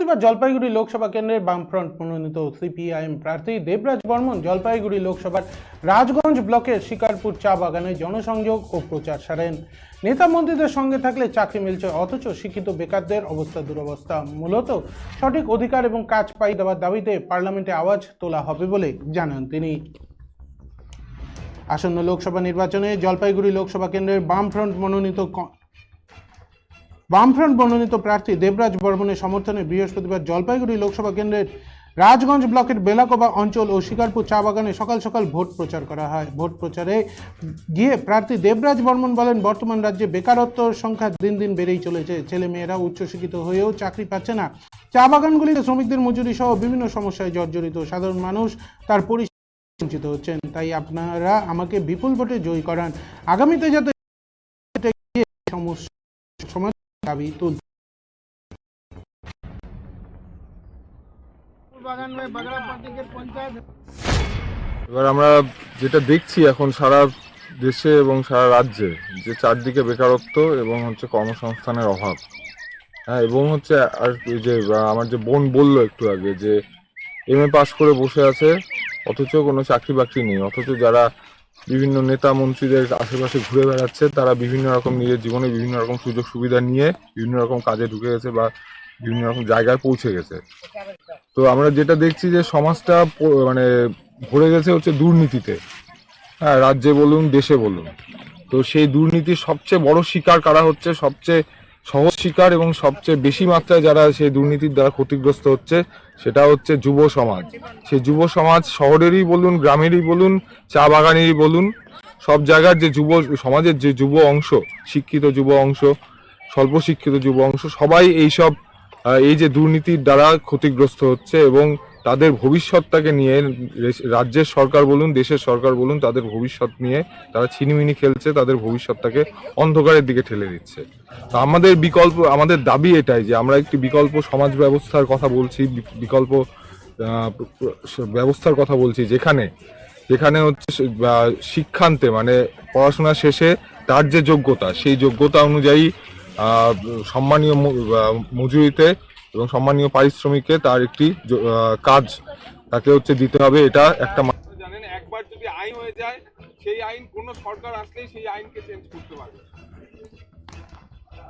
বৃহস্পতিবার জলপাইগুড়ি লোকসভা কেন্দ্রের বামফ্রন্ট মনোনীত সিপিআইএম প্রার্থী দেবরাজ বর্মন জলপাইগুড়ি লোকসভার রাজগঞ্জ ব্লকের শিকারপুর চা বাগানে জনসংযোগ ও প্রচার সারেন। নেতা মন্ত্রীদের সঙ্গে থাকলে চাকরি মিলছে, অথচ শিক্ষিত বেকারদের অবস্থা দুরবস্থা। মূলত সঠিক অধিকার এবং কাজ পাই দেওয়ার দাবিতে পার্লামেন্টে আওয়াজ তোলা হবে বলে জানান তিনি। আসন্ন লোকসভা নির্বাচনে জলপাইগুড়ি লোকসভা কেন্দ্রের বামফ্রন্ট মনোনীত প্রার্থী দেবরাজ বর্মনের সমর্থনে বৃহস্পতিবার জলপাইগুড়ি লোকসভা কেন্দ্রের রাজগঞ্জ ব্লকের বেলাকোবা অঞ্চল ও শিকারপুর চা বাগানে সকাল সকাল ভোট প্রচার করা হয়। ভোট প্রচারে গিয়ে প্রার্থী দেবরাজ বর্মন বলেন, বর্তমান রাজ্যে বেকারত্বর সংখ্যা দিন দিন বেড়েই চলেছে। ছেলেমেয়েরা উচ্চশিক্ষিত হয়েও চাকরি পাচ্ছে না। চা বাগানগুলিতে শ্রমিকদের মজুরি সহ বিভিন্ন সমস্যায় জর্জরিত। সাধারণ মানুষ তার বঞ্চিত হচ্ছেন। তাই আপনারা আমাকে বিপুল ভোটে জয়ী করান। আগামীতে যাতে সমস্যা দাবি তুলতে। এবার আমরা যেটা দেখছি এখন সারা দেশে এবং সারা রাজ্যে, যে চারদিকে বেকারত্ব এবং হচ্ছে কর্মসংস্থানের অভাব। হ্যাঁ, এবং হচ্ছে আর এই যে আমার যে বোন বললো একটু আগে যে MA পাস করে বসে আছে, অথচ কোনো চাকরি বাকরি নেই। অথচ যারা বিভিন্ন নেতা মন্ত্রীদের আশেপাশে ঘুরে বেড়াচ্ছে, তারা বিভিন্ন রকম নিজের জীবনে বিভিন্ন রকম সুযোগ সুবিধা নিয়ে বিভিন্ন রকম কাজে ঢুকে গেছে বা বিভিন্ন রকম জায়গায় পৌঁছে গেছে। তো আমরা যেটা দেখছি যে সমাজটা মানে ভরে গেছে হচ্ছে দুর্নীতিতে। হ্যাঁ, রাজ্যে বলুন দেশে বলুন। তো সেই দুর্নীতির সবচেয়ে বড় শিকার কারা হচ্ছে, সবচেয়ে সহজ শিকার এবং সবচেয়ে বেশি মাত্রায় যারা সেই দুর্নীতির দ্বারা ক্ষতিগ্রস্ত হচ্ছে, সেটা হচ্ছে যুব সমাজ। সেই যুব সমাজ শহরেরই বলুন, গ্রামেরই বলুন, চা বাগানেরই বলুন, সব জায়গার যে যুব সমাজের যে যুব অংশ, শিক্ষিত যুব অংশ, স্বল্প শিক্ষিত যুব অংশ, সবাই এই যে দুর্নীতির দ্বারা ক্ষতিগ্রস্ত হচ্ছে এবং তাদের ভবিষ্যৎটাকে নিয়ে রাজ্যের সরকার বলুন, দেশের সরকার বলুন, তাদের ভবিষ্যৎ নিয়ে তারা ছিনিমিনি খেলছে, তাদের ভবিষ্যৎটাকে অন্ধকারের দিকে ঠেলে দিচ্ছে। তো আমাদের দাবি এটাই যে আমরা একটি বিকল্প সমাজ ব্যবস্থার কথা বলছি, বিকল্প ব্যবস্থার কথা বলছি, যেখানে হচ্ছে শিক্ষান্তে মানে পড়াশোনা শেষে তার যে যোগ্যতা, সেই যোগ্যতা অনুযায়ী সম্মানীয় মজুরিতে এবং সম্মানীয় পারিশ্রমিকে তার একটি কাজ তাকে হচ্ছে দিতে হবে। এটা একটা জানেন, একবার যদি আইন হয়ে যায়, সেই আইন কোনো সরকার আসলেই সেই আইনকে চেঞ্জ করতে পারবে।